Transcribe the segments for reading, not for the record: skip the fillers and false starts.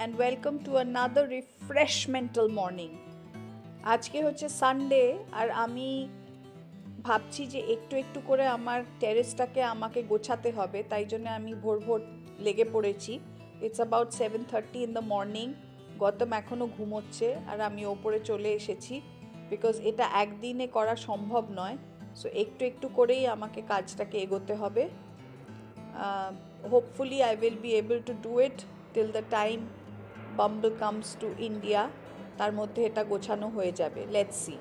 and welcome to another refreshmental morning. আজকে হচ্ছে Sunday আর আমি ভাবছি যে একটু একটু করে আমার টেরেসটাকে আমাকে গোছাতে হবে, তাই জন্য আমি ভোর ভোর লেগে পড়েছি। It's about 7:30 in the morning. Gautam এখনও ঘুমোচ্ছে আর আমি ওপরে চলে এসেছি, বিকজ এটা একদিনে করা সম্ভব নয়। সো একটু একটু করেই আমাকে কাজটাকে এগোতে হবে। Hopefully I will be able to do it till the time Bumble comes to India. তার মধ্যে এটা গোছানো হয়ে যাবে। Let's see.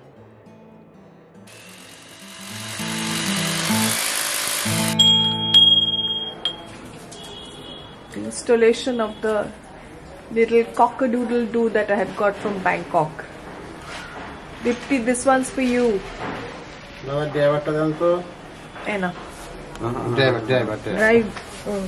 The installation of the little cock-a-doodle-doo that I have got from Bangkok. Dipti, this one's for you. No, driver-ta দেন তো। Ena. Driver. Right. Oh.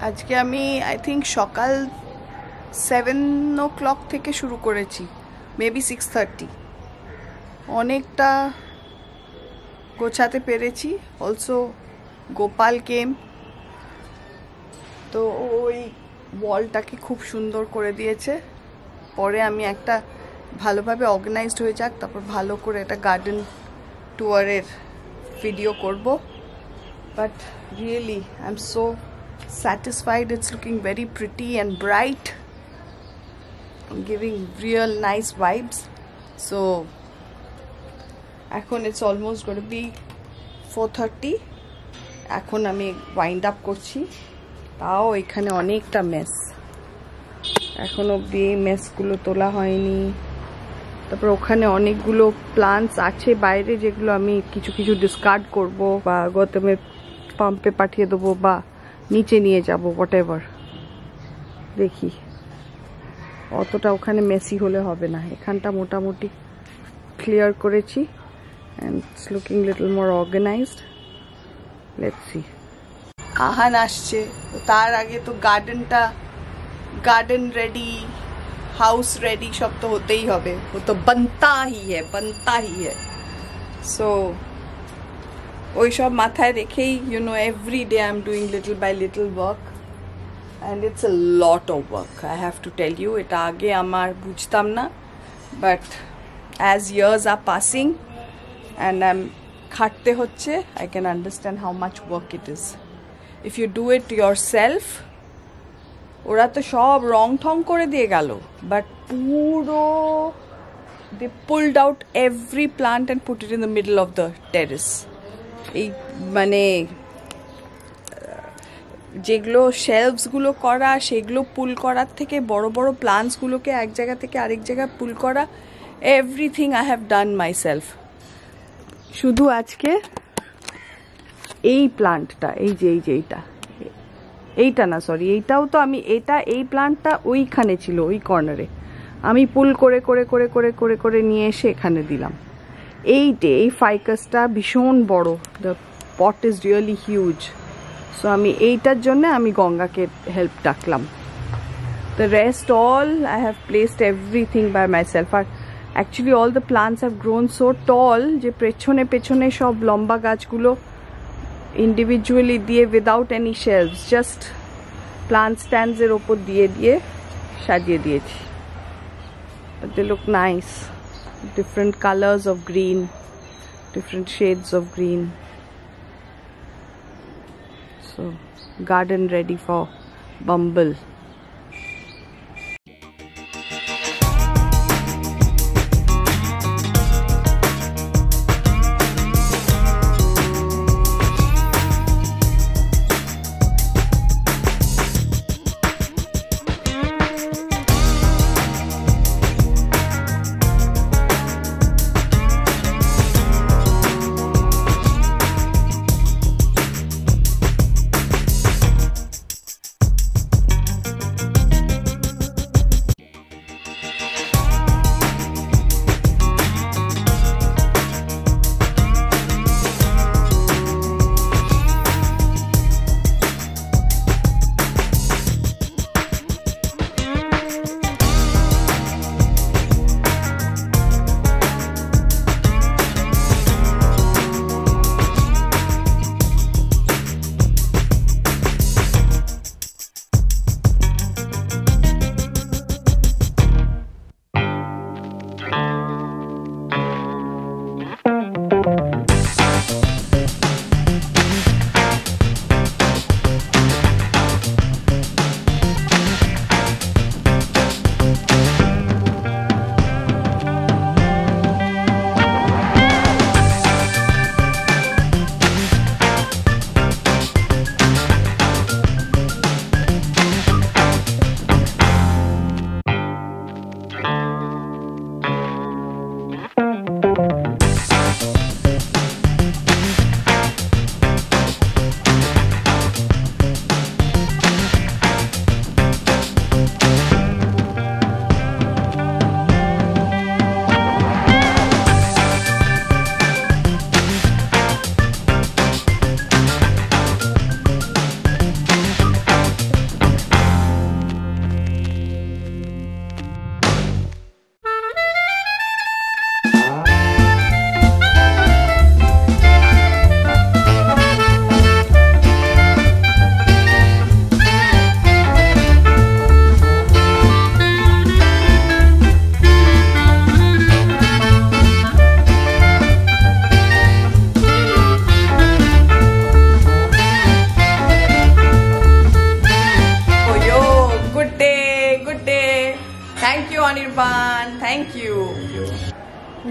আজকে আমি I think সকাল 7 o'clock থেকে শুরু করেছি, মেবি 6:30। অনেকটা গোছাতে পেরেছি। অলসো গোপাল কেম, তো ওই ওয়ালটাকে খুব সুন্দর করে দিয়েছে। পরে আমি একটা ভালোভাবে অর্গানাইজড হয়ে যাক, তারপর ভালো করে একটা গার্ডেন ট্যুরের ভিডিও করব। But really I am so satisfied. It's looking very pretty and bright, giving real nice vibes. So এখন it's almost going to be 4:30. এখন আমি wind up করছি, তাও এখানে অনেকটা মেস, এখন অবধি এই মেসগুলো তোলা হয়নি। তারপর ওখানে অনেকগুলো প্লান্টস আছে বাইরে, যেগুলো আমি কিছু কিছু ডিসকার্ড করব বা গৌতমের পাম্পে পাঠিয়ে দেবো বা নিচে নিয়ে যাব, হোয়াটএভার। দেখি, অতটা ওখানে মেসি হলে হবে না। এখানটা মোটামুটি ক্লিয়ার করেছি and it's looking little more organised. Let's see. Ahan আসছে, তার আগে তো গার্ডেন রেডি, হাউস রেডি সব তো হতেই হবে। ও তো बनता ही है। সো ওই সব মাথায় রেখেই every day I am doing little by little work and it's a lot of work, I have to tell you. এটা আগে আমার বুঝতাম না, but as years are passing and I am খাটতে হচ্ছে, I can understand how much work it is if you do it yourself. ওরা তো সব রং ঠং করে দিয়ে গেল, বাট পুরো they pulled out every plant and put it in the middle of the terrace. এই মানে যেগুলো শেলফসগুলো করা, সেগুলো পুল করার থেকে বড় বড় প্লান্টসগুলোকে এক জায়গা থেকে আরেক জায়গায় পুল করা, everything I have done my self. শুধু আজকে এই প্লান্টটা, এইটা না, সরি, এইটাও তো আমি এই প্লান্টটা ওইখানে ছিল, ওই কর্নারে আমি পুল করে করে করে করে করে করে নিয়ে এসে এখানে দিলাম। এই ফাইকাসটা ভীষণ বড়, the pot is really huge. So আমি এইটার জন্য আমি গঙ্গাকে হেল্প ডাকলাম। The rest all I have placed everything by myself. আর actually all the plants have grown so tall যে পেছনে পেছনে সব লম্বা গাছগুলো ইন্ডিভিজুয়ালি দিয়ে without any shelfs, just plant স্ট্যান্ডসের ওপর দিয়ে দিয়ে সাজিয়ে দিয়েছি। But they look nice, different colors of green, different shades of green. So garden ready for Bumble.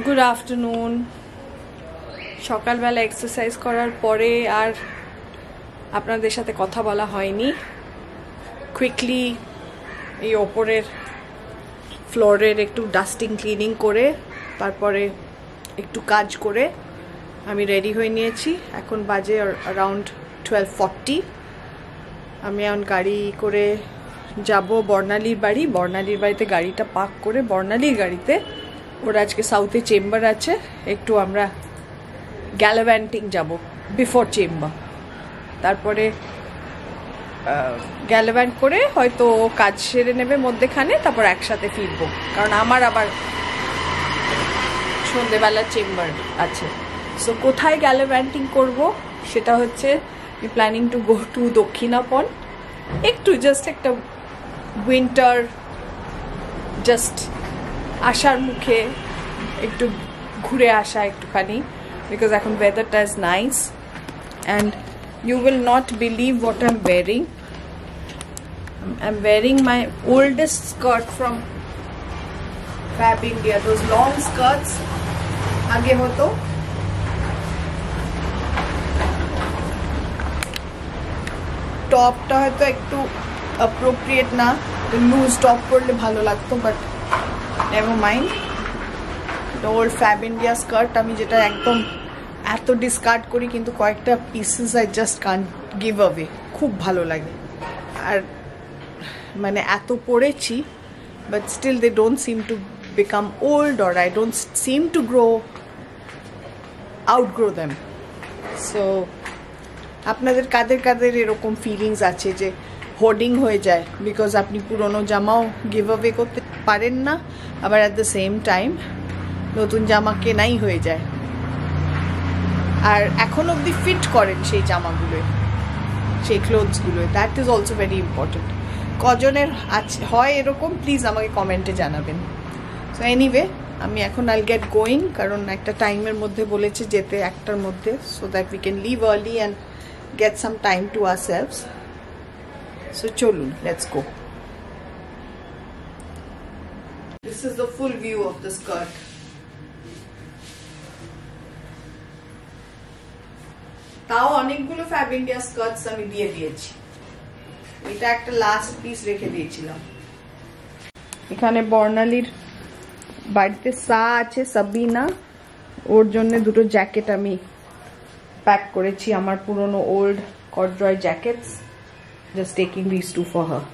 Good afternoon. সকালবেলা এক্সারসাইজ করার পরে আর আপনাদের সাথে কথা বলা হয়নি। কুইকলি এই ওপরের ফ্লোরের একটু ডাস্টিং ক্লিনিং করে তারপরে একটু কাজ করে আমি রেডি হয়ে নিয়েছি। এখন বাজে অ্যারাউন্ড 12:40। আমি এখন গাড়ি করে যাব বর্ণালীর বাড়ি। বর্ণালীর বাড়িতে গাড়িটা পার্ক করে বর্ণালীর গাড়িতে ওর আজকে সাউথে চেম্বার আছে, একটু আমরা গ্যালাভ্যান্টিং যাব বিফোর চেম্বার। তারপরে গ্যালাভ্যান্ট করে হয়তো কাজ সেরে নেবে মধ্যেখানে, তারপর একসাথে ফিরবো, কারণ আমার আবার সন্ধেবেলা চেম্বার আছে। সো কোথায় গ্যালাভ্যান্টিং করব সেটা হচ্ছে planning to go to Dakshinapan, একটু জাস্ট একটা উইন্টার, জাস্ট আসার মুখে একটু ঘুরে আসা একটুখানি, বিকজ এখন ওয়েদারটা is nice and you will not believe what I'm wearing. I'm wearing my oldest skirt from Fab India, those long skirts aage hoto top ta hoyto ekটু appropriate na, loose top porle bhalo lagto, but never mind. The old Fab India skirt ami jeta ekdom এত discard করি, কিন্তু কয়েকটা pieces I just can't give away, খুব ভালো লাগে। আর মানে এত পড়েছি, but still they don't seem to become old, or I don't seem to outgrow them. So আপনাদের কাদের কাদের এরকম ফিলিংস আছে যে হোর্ডিং হয়ে যায় বিকজ আপনি পুরনো জামাও গিভ অ্যাওয়ে করতে পারেন না, আবার অ্যাট দ্য সেম টাইম নতুন জামা কেনাই হয়ে যায়, আর এখন অবধি ফিট করেন সেই জামাগুলোয়, সেই ক্লোথসগুলোয়। That is also very important. কজনের আছে হয় এরকম, প্লিজ আমাকে কমেন্টে জানাবেন। সো এনিওয়ে আমি এখন আইল গেট গোয়িং, কারণ একটা টাইমের মধ্যে বলেছে যেতে, 1টার মধ্যে, so that we can leave early and get some time to ourselves. So চলুন, let's go. This is the full view of the skirt. তাও অনেকগুলো ফ্যাব ইন্ডিয়া স্কার্টস আমি দিয়ে দিয়েছি, এটা একটা লাস্ট পিস রেখে দিয়েছিলাম। এখানে বর্ণালীর বাড়িতে সা আছে, সাবিনা, ওর জন্য দুটো জ্যাকেট আমি প্যাক করেছি, আমার পুরনো old corduroy jackets, just taking this to for her.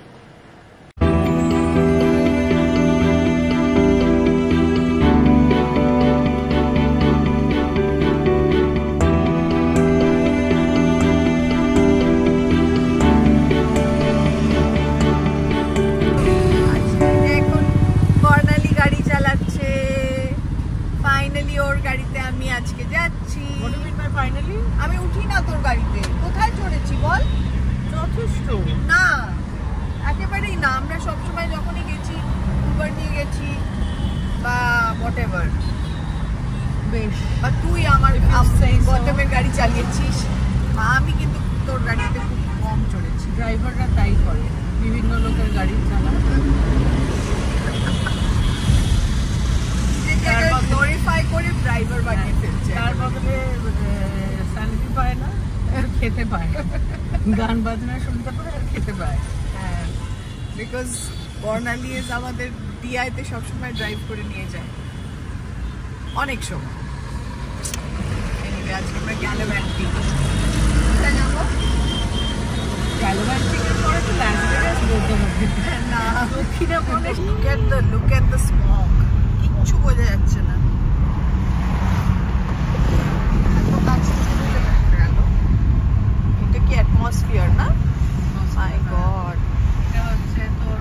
আমি উঠি না তোর গাড়িতে, কোথায় চড়েছি বল? যথেষ্ট না, একেবারেই না। আমরা সবসময় যখনই গেছি উবার নিয়ে গেছি বা হোয়াটএভার, বেশ, বা তুই আমার গতমের গাড়ি চালিয়েছিস, আমি কিন্তু তোর গাড়িতে খুব কম চড়েছি। ড্রাইভাররা তাই করে, বিভিন্ন লোকের গাড়ি চালায়, গ্লোরিফাই করে ড্রাইভার বানিয়ে ফেলছে, তার বদলে শান্তি পায় না, খেতে পায়, গান বাজনা শুনতে পায় আর খেতে পায়। হ্যাঁ, বিকজ বর্ণালী আমাদের ডিআইতে সবসময় ড্রাইভ করে নিয়ে যায় অনেক সময়। আজকে আমরা গ্যালাভ্যান্টিং যাবো, গ্যালাভ্যান্টিং এর পরে তো লাস ভেগাস বলতে হবে না, দক্ষিণাপনে। লুক এট দ্য স্মোক, কিচ্ছু বোঝা যাচ্ছে না। এটা কি অ্যাটমসফিয়ার না? মাই গড, এটা হচ্ছে তোর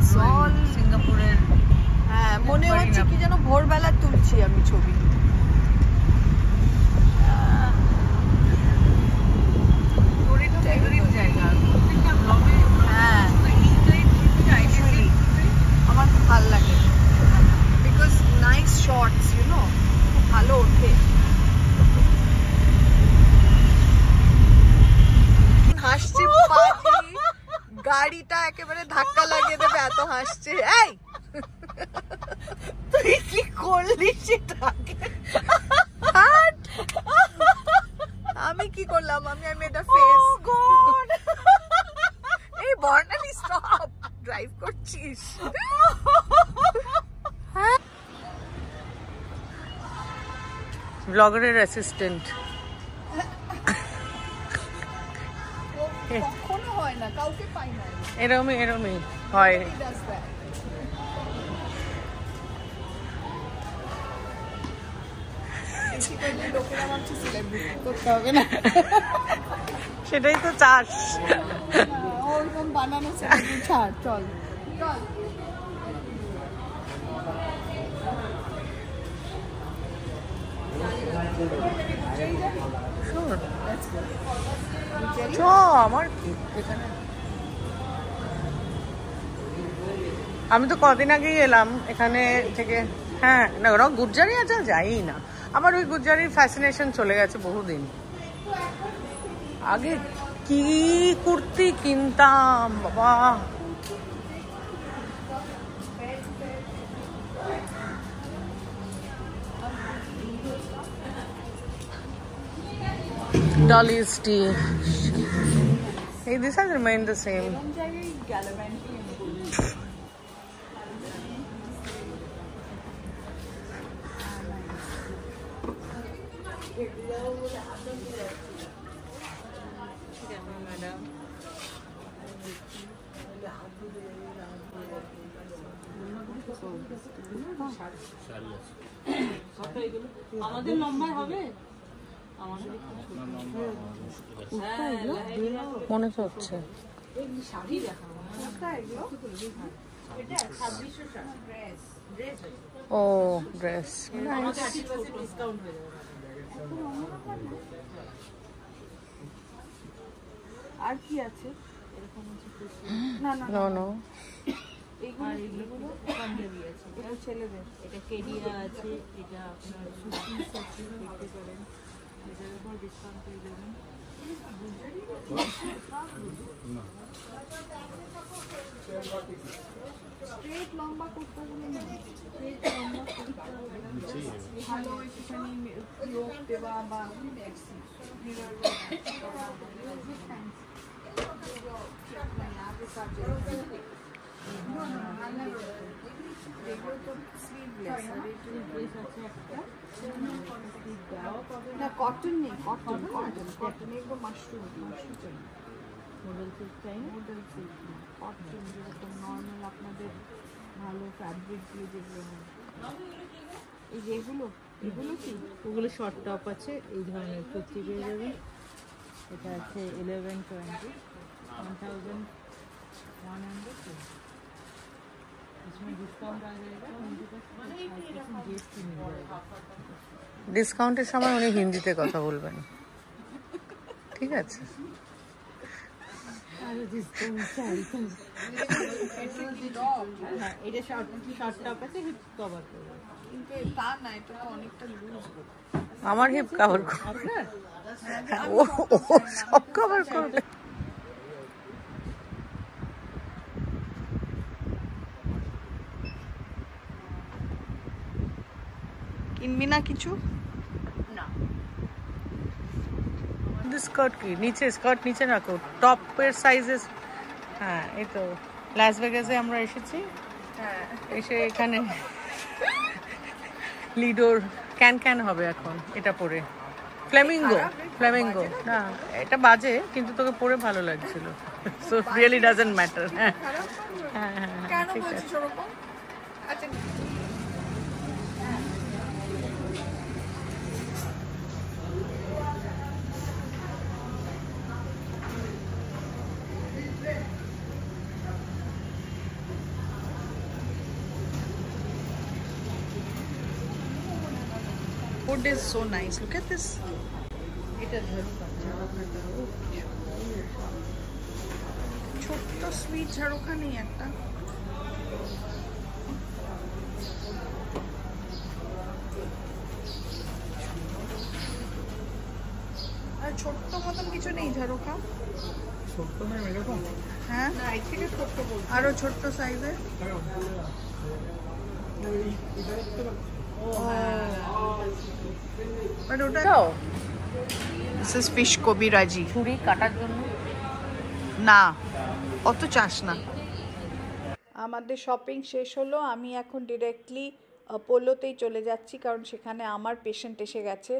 সিঙ্গাপুরের। হ্যাঁ, মনে হচ্ছে কি যেন ভোরবেলা তুলছি আমি ছবি। আমার খুব ভালো লাগে, because nice shorts, you know, খুব ভালো ওঠে। হাসছে, গাড়িটা একেবারে ধাক্কা লাগিয়ে দেবে, এত হাসছে। এই তুই কি করলি সেটাকে? কি করলাম আমি? I made a face. Oh God! এই বর্ণালী stop! ড্রাইভ করছিস? ব্লগারের অ্যাসিস্ট্যান্ট। কখনো হয় না, কাউকে পাই না। এরমই হয়। সেটাই তো চাস। ওরকম বানানো ছাড়, চল চল। আমার কি এখানে, আমি তো কদিন আগেই এলাম এখানে থেকে। হ্যাঁ না, ওরা গুজ্জারি আছে, যাই না। আমার ওই গুজ্জারির ফ্যাসিনেশন চলে গেছে বহুদিন আগে। কি কুর্তি কিনতাম বাবা। Dolly's tea. Hey, this has remained the same. আমাদের লম্বা হবে, মনে তো হচ্ছে। ও ড্রেস আর কি আছে? না না না, এটা ছেলেদের। এটা কেডিয়া আছে, এটা আপনার সুপিস আছে, দেখতে পারেন। এটার উপর ডিসকাউন্ট পেয়ে যাবেন। স্ট্রেট লম্বা কুর্তাগুলো না, স্ট্রেট লম্বা কুর্তা ভালো একটুখানি লোক দেওয়া বা না কটন নেই, কটন কটন কটন একদম মাশরুম চাই, মডেল সিল্ক চাই, মডেল সিল্ক কটন যেরকম নর্মাল আপনাদের ভালো ফ্যাব্রিক দিয়ে যেগুলো হয়। এই যেগুলো এগুলো কি, ওগুলো শর্ট টপ আছে, এই ধরনের কুর্তি পেয়ে যাবেন। এটা আছে 1120, 1100। इसमें डिस्काउंट आ जाएगा 20% जीएसटी मिल जाएगा। ডিসকাউন্টের সময় উনি হিন্দিতে কথা বলবেন, ঠিক আছে? আর ডিসকাউন্ট চাই তো। হ্যাঁ, এটা শর্ট টপ আছে, হিপ কভার করবে। কিন্তু তা না, এটা তো অনেকটা লুজ। আমার হিপ কভার করবে, ও সব কভার করবে। কিনবি না কিছু? না। স্কার্ট কি নিচে, স্কার্ট নিচে রাখো, টপের সাইজেস। হ্যাঁ, এই তো লাস ভেগাসে আমরা এসেছি। হ্যাঁ, এসে এখানে লিডোর ক্যান হবে এখন এটা পরে। ফ্লেমিঙ্গো না, এটা বাজে, কিন্তু তোকে পরে ভালো লাগছিল। So really doesn't matter. হ্যাঁ হ্যাঁ হ্যাঁ, ঠিক আছে। Wood is so nice. Look at this. এটা ছোট্ট সুইট ঝাড়ুখা নেই একটা? আর ছোট্ট মতন কিছু নেই ঝাড়ুখা? ছোট্ট না এরকম? হ্যাঁ, না এর থেকে ছোট্ট বলছি, আরো ছোট্ট সাইজের। বাট ওটা দিস ইজ ফিশ কবিরাজি। ছুরি কাটার জন্য। না, অত চাস না। আমাদের শপিং শেষ হলো, আমি এখন ডিরেক্টলি পোলোতেই চলে যাচ্ছি, কারণ সেখানে আমার পেশেন্ট এসে গেছে।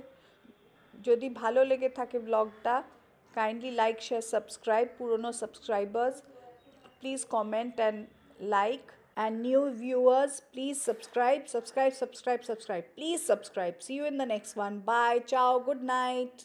যদি ভালো লেগে থাকে ব্লগটা, কাইন্ডলি লাইক শেয়ার সাবস্ক্রাইব। পুরনো subscribers please comment and like, and new viewers please subscribe. Please subscribe. See you in the next one. Bye. Ciao. Good night.